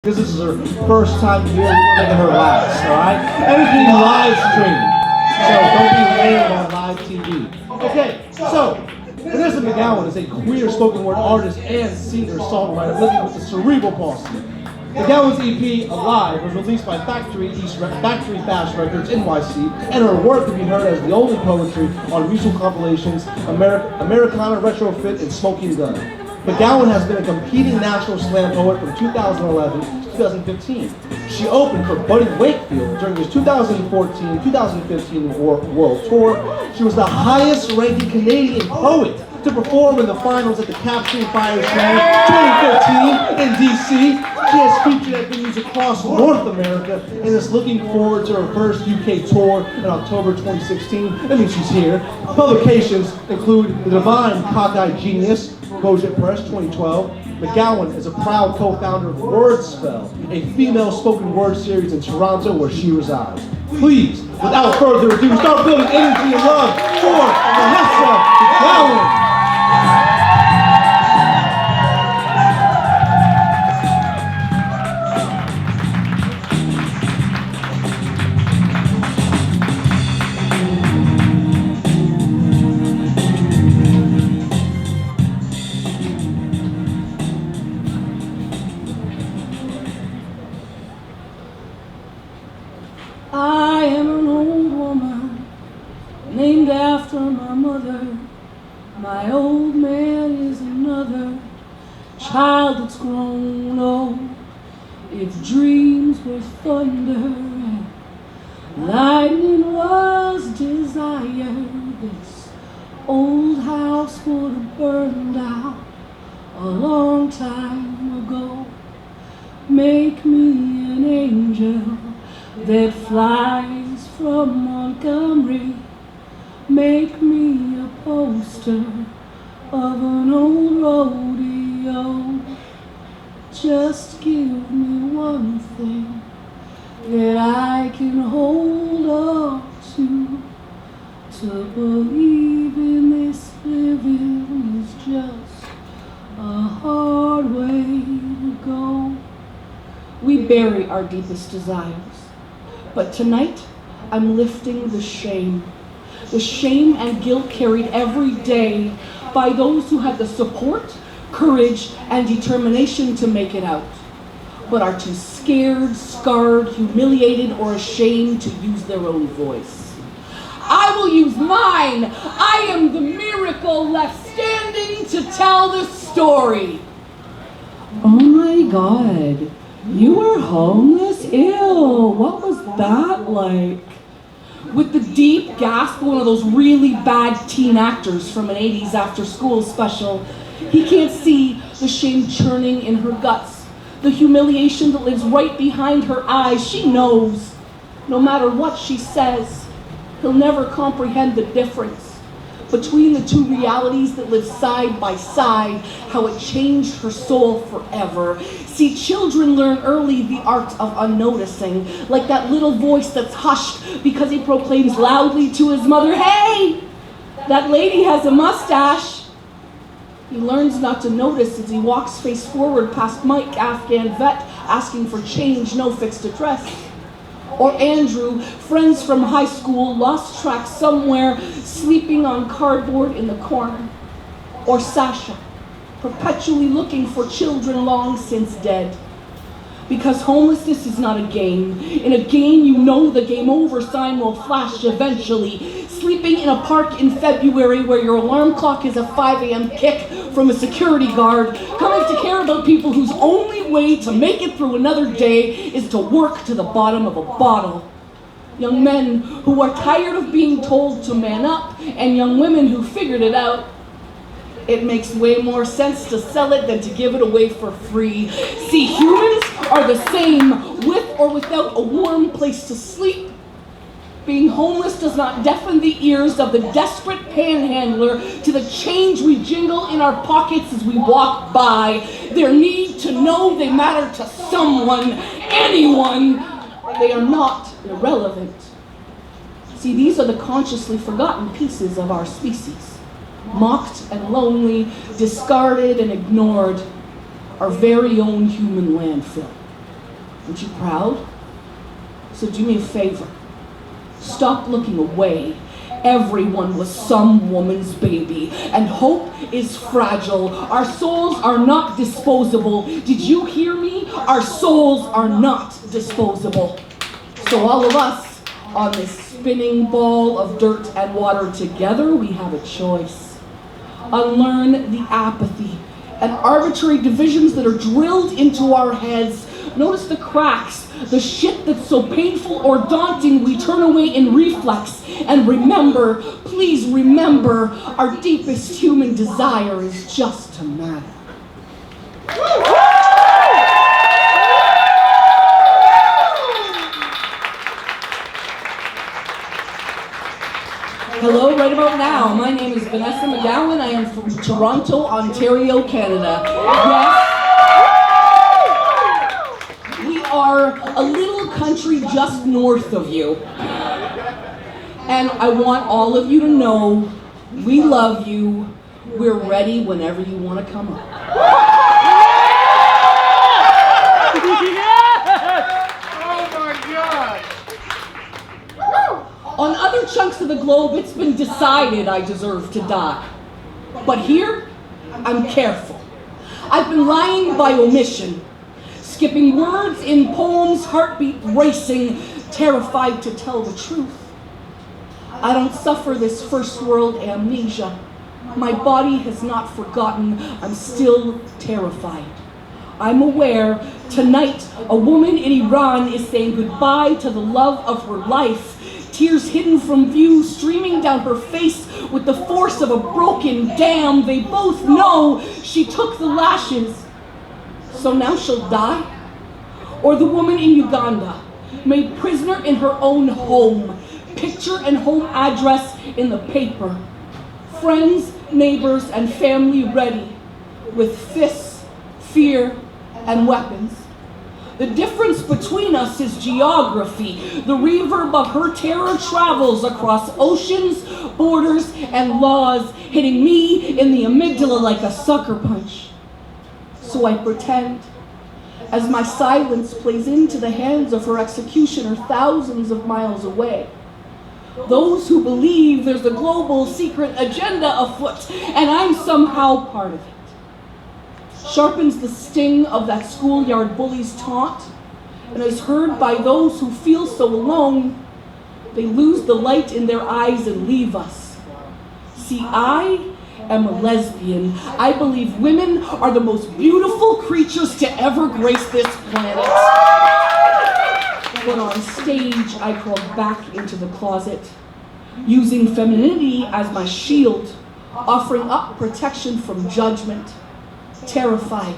Because this is her first time here, we're making her last, alright? And it's being live streamed, so don't be lame on live TV. Okay, so, Vanessa McGowan is a queer spoken word artist and singer-songwriter living with the cerebral palsy. McGowan's EP, Alive, was released by Factory Fast Records, NYC, and her work can be heard as the only poetry on musical compilations, Americana Retrofit, and Smoking Gun. McGowan has been a competing National Slam poet from 2011 to 2015. She opened for Buddy Wakefield during his 2014-2015 World Tour. She was the highest-ranking Canadian poet to perform in the finals at the Capturing Fire Slam 2015 in DC. She has featured at venues across North America and is looking forward to her first UK tour in October 2016. That means she's here. Publications include The Divine Cockeyed Genius, Gojit Press 2012. McGowan is a proud co-founder of Wordspell, a female spoken word series in Toronto where she resides. Please, without further ado, start building energy and love for Vanessa McGowan. I am an old woman, named after my mother. My old man is another child that's grown old. If dreams were thunder and lightning was desire, this old house would have burned out a long time ago. Make me an angel that flies from Montgomery. Make me a poster of an old rodeo. Just give me one thing that I can hold on to believe in this living is just a hard way to go. We bury our deepest desires. But tonight, I'm lifting the shame and guilt carried every day by those who had the support, courage, and determination to make it out, but are too scared, scarred, humiliated, or ashamed to use their own voice. I will use mine. I am the miracle left standing to tell the story. Oh my God. You were homeless? Ew, what was that like? With the deep gasp of one of those really bad teen actors from an 80s after-school special, he can't see the shame churning in her guts, the humiliation that lives right behind her eyes. She knows, no matter what she says, he'll never comprehend the difference between the two realities that live side by side, how it changed her soul forever. See, children learn early the art of unnoticing, like that little voice that's hushed because he proclaims loudly to his mother, "Hey, that lady has a mustache." He learns not to notice as he walks face forward past Mike, Afghan vet, asking for change, no fixed address. Or Andrew, friends from high school, lost track somewhere, sleeping on cardboard in the corner. Or Sasha, perpetually looking for children long since dead. Because homelessness is not a game. In a game, you know the game over sign will flash eventually. Sleeping in a park in February where your alarm clock is a 5 a.m. kick from a security guard, coming to care about people whose only way to make it through another day is to work to the bottom of a bottle. Young men who are tired of being told to man up, and young women who figured it out. It makes way more sense to sell it than to give it away for free. See, humans are the same with or without a warm place to sleep. Being homeless does not deafen the ears of the desperate panhandler to the change we jingle in our pockets as we walk by. Their need to know they matter to someone, anyone. They are not irrelevant. See, these are the consciously forgotten pieces of our species. Mocked and lonely, discarded and ignored, our very own human landfill. Aren't you proud? So do me a favor. Stop looking away. Everyone was some woman's baby, and hope is fragile. Our souls are not disposable. Did you hear me? Our souls are not disposable. So all of us on this spinning ball of dirt and water together, we have a choice. Unlearn the apathy and arbitrary divisions that are drilled into our heads. Notice the cracks, the shit that's so painful or daunting we turn away in reflex. And remember, please remember, our deepest human desire is just to matter. Hello, right about now. My name is Vanessa McGowan. I am from Toronto, Ontario, Canada. Yes, we are a little country just north of you. And I want all of you to know we love you. We're ready whenever you want to come up. On other chunks of the globe, it's been decided I deserve to die. But here, I'm careful. I've been lying by omission, skipping words in poems, heartbeat racing, terrified to tell the truth. I don't suffer this first world amnesia. My body has not forgotten. I'm still terrified. I'm aware tonight a woman in Iran is saying goodbye to the love of her life. Tears hidden from view, streaming down her face with the force of a broken dam. They both know she took the lashes, so now she'll die? Or the woman in Uganda, made prisoner in her own home, picture and home address in the paper. Friends, neighbors, and family ready, with fists, fear, and weapons. The difference between us is geography. The reverb of her terror travels across oceans, borders, and laws, hitting me in the amygdala like a sucker punch. So I pretend, as my silence plays into the hands of her executioner thousands of miles away. Those who believe there's a global secret agenda afoot, and I'm somehow part of it. Sharpens the sting of that schoolyard bully's taunt, and is heard by those who feel so alone, they lose the light in their eyes and leave us. See, I am a lesbian. I believe women are the most beautiful creatures to ever grace this planet. But on stage, I crawled back into the closet, using femininity as my shield, offering up protection from judgment, terrified,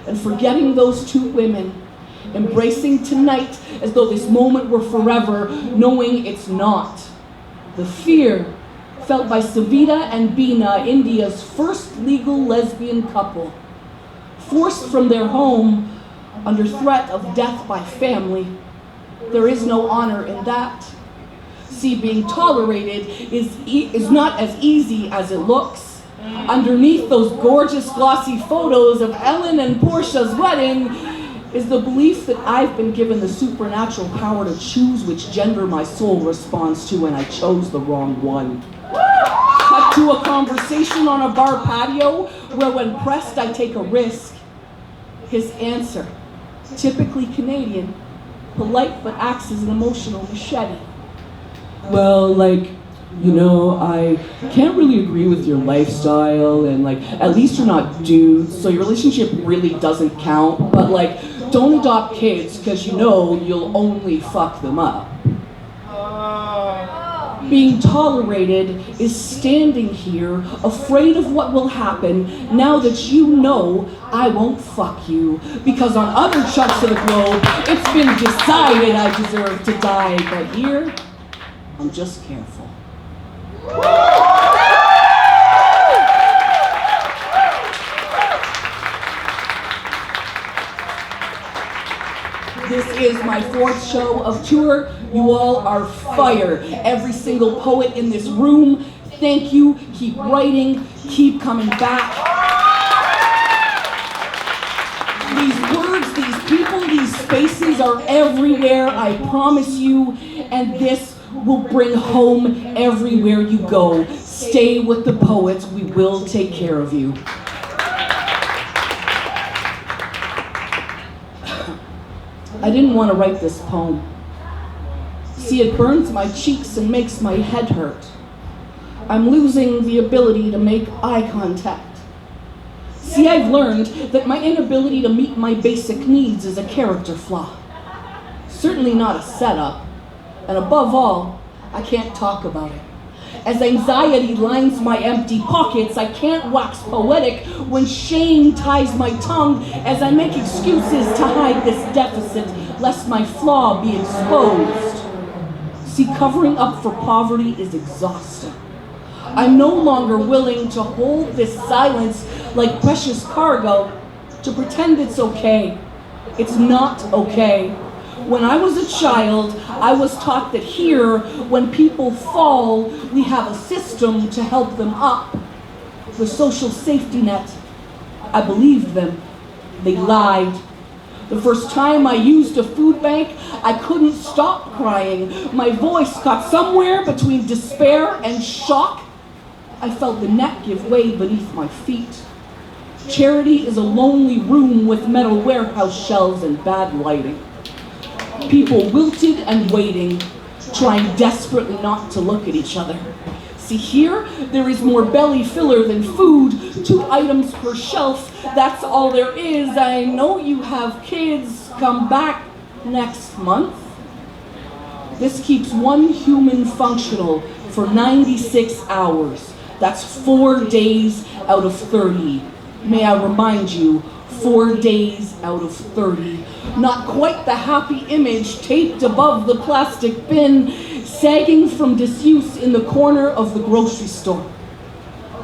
and forgetting those two women, embracing tonight as though this moment were forever, knowing it's not. The fear felt by Savita and Beena, India's first legal lesbian couple, forced from their home under threat of death by family. There is no honor in that. See, being tolerated is not as easy as it looks. Underneath those gorgeous glossy photos of Ellen and Portia's wedding is the belief that I've been given the supernatural power to choose which gender my soul responds to, and I chose the wrong one. Cut to a conversation on a bar patio where when pressed I take a risk. His answer, typically Canadian, polite but acts as an emotional machete. Well, I can't really agree with your lifestyle, and at least you're not dudes, so your relationship really doesn't count, but don't adopt kids, because you'll only fuck them up. Being tolerated is standing here, afraid of what will happen now that you know I won't fuck you. Because on other chunks of the globe, it's been decided I deserve to die, but here, I'm just careful. This is my 4th show of tour. You all are fire. Every single poet in this room, thank you. Keep writing, keep coming back. These words, these people, these spaces, are everywhere, I promise you, and this will bring home everywhere you go. Stay with the poets, we will take care of you. I didn't want to write this poem. See, it burns my cheeks and makes my head hurt. I'm losing the ability to make eye contact. See, I've learned that my inability to meet my basic needs is a character flaw. Certainly not a setup. And above all, I can't talk about it. As anxiety lines my empty pockets, I can't wax poetic when shame ties my tongue as I make excuses to hide this deficit, lest my flaw be exposed. See, covering up for poverty is exhausting. I'm no longer willing to hold this silence like precious cargo, to pretend it's okay. It's not okay. When I was a child, I was taught that here, when people fall, we have a system to help them up. The social safety net. I believed them. They lied. The first time I used a food bank, I couldn't stop crying. My voice got somewhere between despair and shock. I felt the net give way beneath my feet. Charity is a lonely room with metal warehouse shelves and bad lighting. People wilted and waiting, trying desperately not to look at each other. See, here, there is more belly filler than food, 2 items per shelf, that's all there is. I know you have kids, come back next month. This keeps one human functional for 96 hours. That's 4 days out of 30. May I remind you, 4 days out of 30. Not quite the happy image taped above the plastic bin, sagging from disuse in the corner of the grocery store.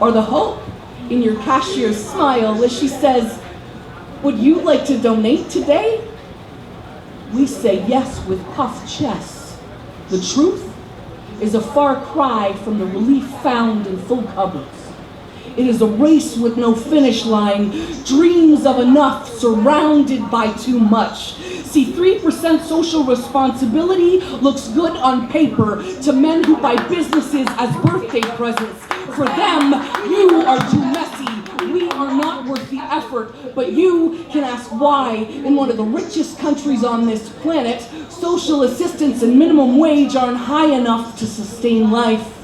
Or the hope in your cashier's smile as she says, "Would you like to donate today?" We say yes with puffed chests. The truth is a far cry from the relief found in full cupboards. It is a race with no finish line, dreams of enough surrounded by too much. See, 3% social responsibility looks good on paper to men who buy businesses as birthday presents. For them, you are too messy. We are not worth the effort, but you can ask why in one of the richest countries on this planet, social assistance and minimum wage aren't high enough to sustain life.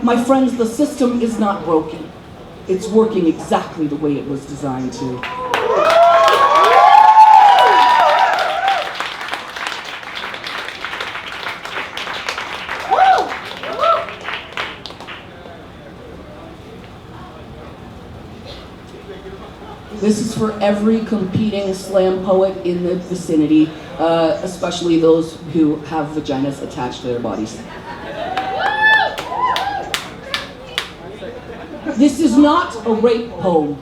My friends, the system is not broken. It's working exactly the way it was designed to. This is for every competing slam poet in the vicinity, especially those who have vaginas attached to their bodies. This is not a rape poem.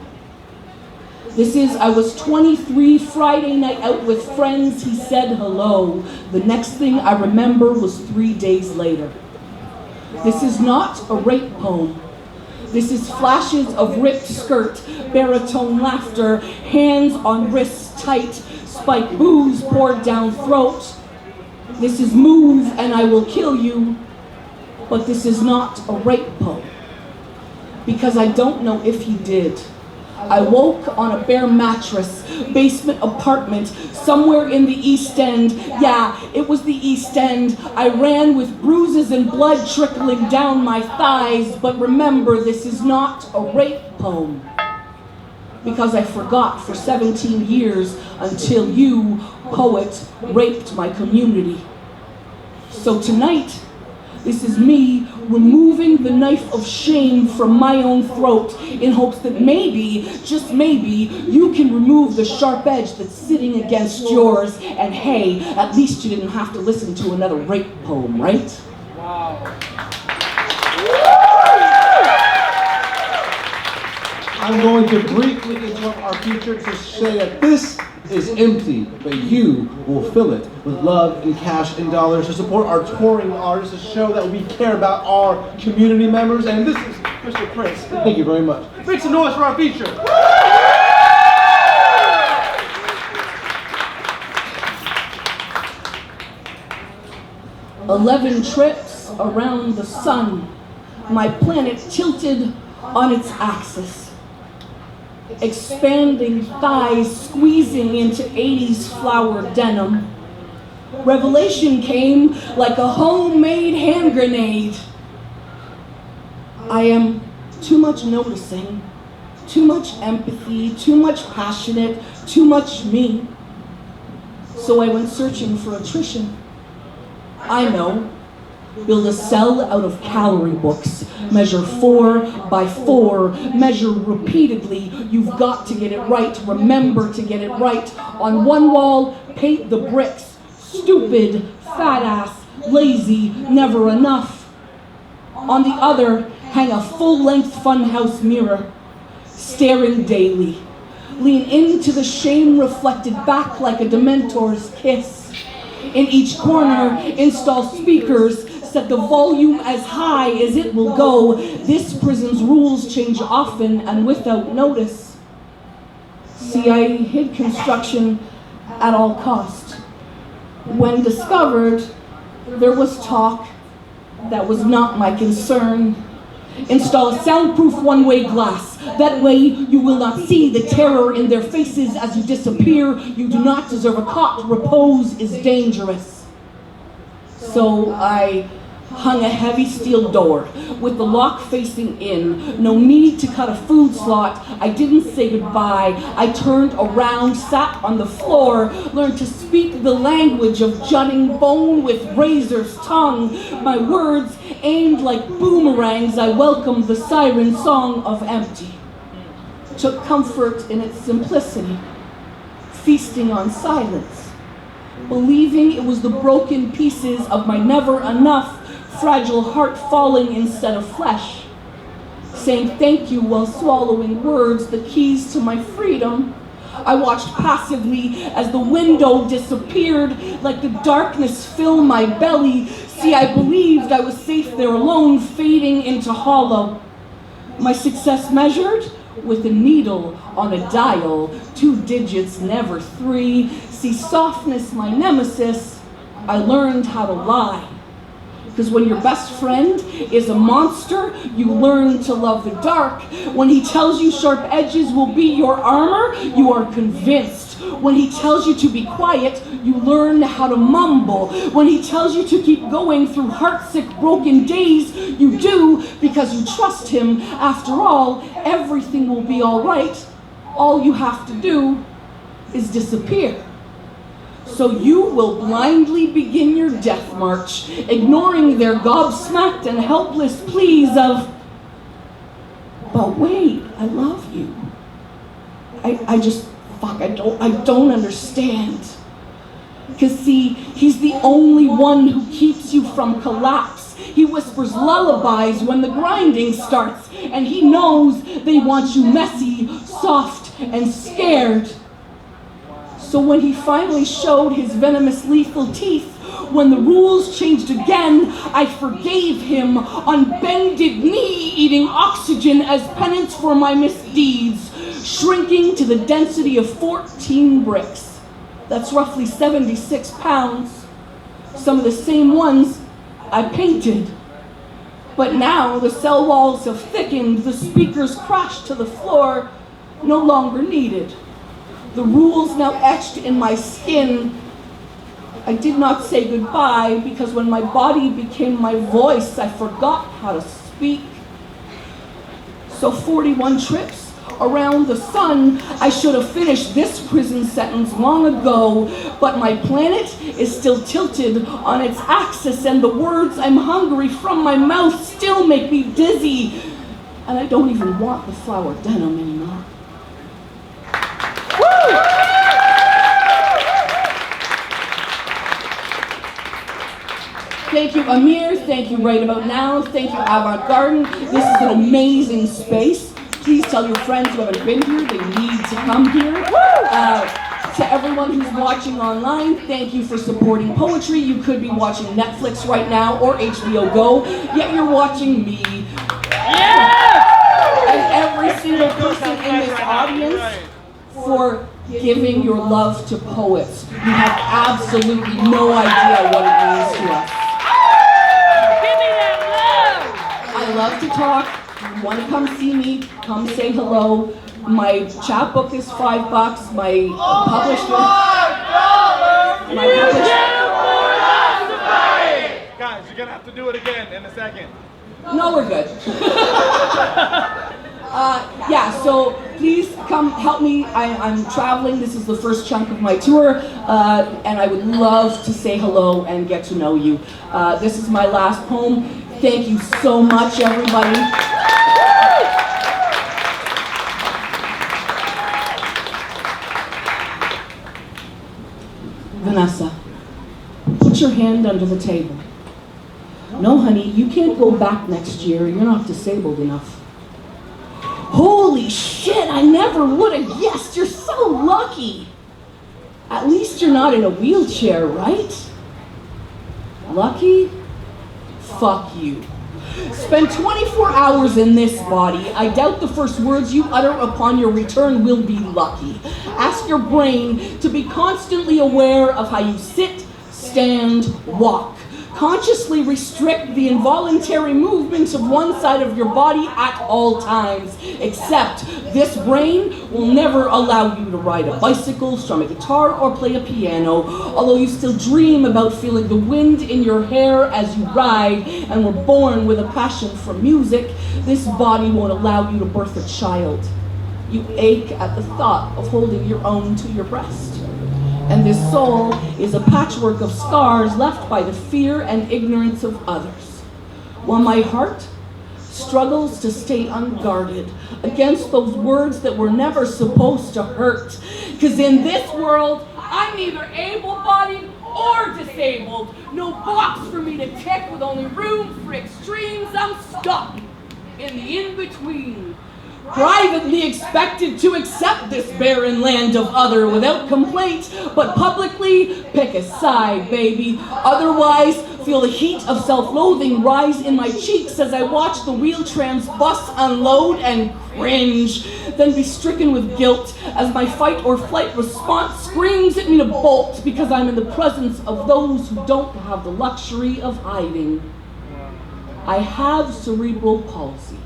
This is, I was 23, Friday night out with friends, he said hello. The next thing I remember was 3 days later. This is not a rape poem. This is flashes of ripped skirt, baritone laughter, hands on wrists tight, spiked booze poured down throat. This is move and I will kill you, but this is not a rape poem. Because I don't know if he did. I woke on a bare mattress, basement apartment, somewhere in the East End. Yeah, it was the East End. I ran with bruises and blood trickling down my thighs, but remember, this is not a rape poem. Because I forgot for 17 years until you, poet, raped my community. So tonight, this is me removing the knife of shame from my own throat in hopes that maybe, just maybe, you can remove the sharp edge that's sitting against yours. And hey, at least you didn't have to listen to another rape poem, right? Wow. I'm going to briefly interrupt our future to say that this is empty, but you will fill it with love and cash and dollars to support our touring artists, to show that we care about our community members. And this is Mr. Prince. Thank you very much. Make some noise for our feature. 11 trips around the sun, my planet tilted on its axis. Expanding thighs squeezing into 80s flower denim. Revelation came like a homemade hand grenade. I am too much noticing, too much empathy, too much passionate, too much me. So I went searching for attrition. I know. Build a cell out of calorie books. Measure 4 by 4. Measure repeatedly. You've got to get it right. Remember to get it right. On one wall, paint the bricks. Stupid, fat ass, lazy, never enough. On the other, hang a full-length funhouse mirror. Staring daily. Lean into the shame reflected back like a Dementor's kiss. In each corner, install speakers. Set the volume as high as it will go. This prison's rules change often and without notice. See, I hid construction at all cost. When discovered, there was talk that was not my concern. Install a soundproof one-way glass. That way you will not see the terror in their faces as you disappear. You do not deserve a cot. Repose is dangerous. So I hung a heavy steel door with the lock facing in. No need to cut a food slot. I didn't say goodbye. I turned around, sat on the floor, learned to speak the language of jutting bone with razor's tongue. My words aimed like boomerangs. I welcomed the siren song of empty. Took comfort in its simplicity, feasting on silence, believing it was the broken pieces of my never enough fragile heart falling instead of flesh, saying thank you while swallowing words, the keys to my freedom. I watched passively as the window disappeared, like the darkness filled my belly. See, I believed I was safe there alone, fading into hollow. My success measured with a needle on a dial, 2 digits, never 3. See, softness, my nemesis, I learned how to lie. Because when your best friend is a monster, you learn to love the dark. When he tells you sharp edges will be your armor, you are convinced. When he tells you to be quiet, you learn how to mumble. When he tells you to keep going through heartsick, broken days, you do because you trust him. After all, everything will be all right. All you have to do is disappear. So you will blindly begin your death march, ignoring their gobsmacked and helpless pleas of, but wait, I love you. I don't understand. Because see, he's the only one who keeps you from collapse. He whispers lullabies when the grinding starts, and he knows they want you messy, soft, and scared. So when he finally showed his venomous lethal teeth, when the rules changed again, I forgave him on bended knee, eating oxygen as penance for my misdeeds, shrinking to the density of 14 bricks. That's roughly 76 pounds. Some of the same ones I painted. But now the cell walls have thickened, the speakers crashed to the floor, no longer needed. The rules now etched in my skin. I did not say goodbye because when my body became my voice, I forgot how to speak. So 41 trips around the sun, I should have finished this prison sentence long ago, but my planet is still tilted on its axis and the words I'm hungry from my mouth still make me dizzy. And I don't even want the flower denim anymore. Thank you, Amir. Thank you, Right About Now. Thank you, Avant Garden. This is an amazing space. Please tell your friends who haven't been here, they need to come here. To everyone who's watching online, thank you for supporting poetry. You could be watching Netflix right now or HBO Go, yet you're watching me. Yeah! And every single person in this audience for giving your love to poets. You have absolutely no idea what it means to us. love to talk. If you want to come see me, come say hello. My chapbook is $5. My published Guys, you're gonna have to do it again in a second. No, we're good. Yeah, so please come help me. I'm traveling. This is the first chunk of my tour, and I would love to say hello and get to know you. This is my last poem. Thank you so much, everybody. Vanessa, put your hand under the table. No, honey, you can't go back next year. You're not disabled enough. Holy shit, I never would have guessed. You're so lucky. At least you're not in a wheelchair, right? Lucky? Fuck you. Spend 24 hours in this body. I doubt the first words you utter upon your return will be lucky. Ask your brain to be constantly aware of how you sit, stand, walk. Consciously restrict the involuntary movements of one side of your body at all times, except this brain will never allow you to ride a bicycle, strum a guitar, or play a piano, although you still dream about feeling the wind in your hair as you ride and were born with a passion for music. This body won't allow you to birth a child. You ache at the thought of holding your own to your breast. And this soul is a patchwork of scars left by the fear and ignorance of others, while my heart struggles to stay unguarded against those words that were never supposed to hurt. Because in this world, I'm neither able-bodied or disabled. No box for me to tick with only room for extremes. I'm stuck in the in-between. Privately expected to accept this barren land of other without complaint, but publicly pick a side, baby. Otherwise, feel the heat of self-loathing rise in my cheeks as I watch the Wheel-Trans bus unload and cringe, then be stricken with guilt as my fight or flight response screams at me to bolt because I'm in the presence of those who don't have the luxury of hiding. I have cerebral palsy.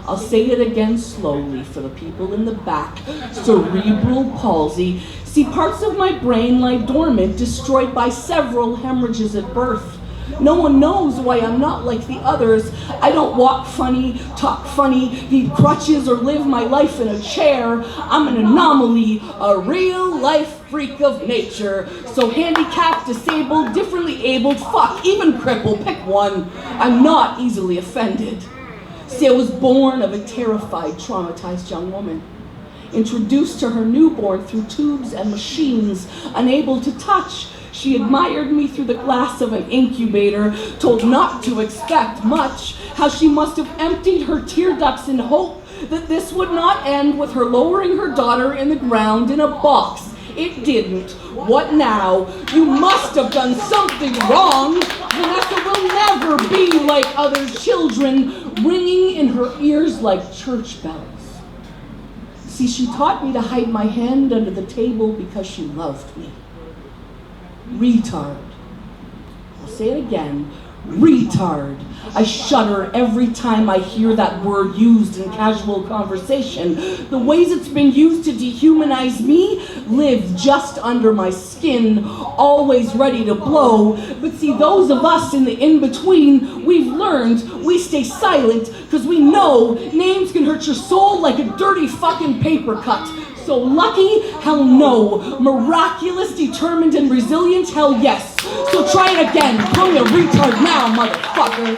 I'll say it again slowly for the people in the back. Cerebral palsy. See, parts of my brain lie dormant, destroyed by several hemorrhages at birth. No one knows why I'm not like the others. I don't walk funny, talk funny, need crutches, or live my life in a chair. I'm an anomaly, a real-life freak of nature. So handicapped, disabled, differently abled, fuck, even crippled, pick one. I'm not easily offended. See, I was born of a terrified, traumatized young woman, introduced to her newborn through tubes and machines, unable to touch. She admired me through the glass of an incubator, told not to expect much, how she must have emptied her tear ducts in hope that this would not end with her lowering her daughter in the ground in a box. It didn't. What now? You must have done something wrong. Vanessa will never be like other children, ringing in her ears like church bells. See, she taught me to hide my hand under the table because she loved me. Retard. I'll say it again. Retard. I shudder every time I hear that word used in casual conversation. The ways it's been used to dehumanize me live just under my skin, always ready to blow. But see, those of us in the in-between, we've learned we stay silent because we know names can hurt your soul like a dirty fucking paper cut. So lucky? Hell no. Miraculous, determined, and resilient? Hell yes. So try it again. Call me a retard now, motherfucker.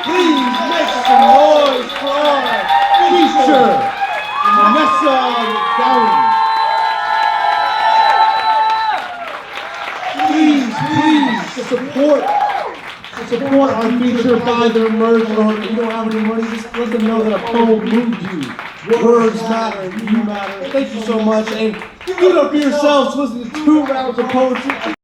Please make some noise for our teacher, Vanessa McGowan. Please support our feature, buy their merch, or if you don't have any money, just let them know that a poem moved you. Words matter, and you matter. Thank you so much, and give it up for yourselves. Listen to 2 rounds of poetry.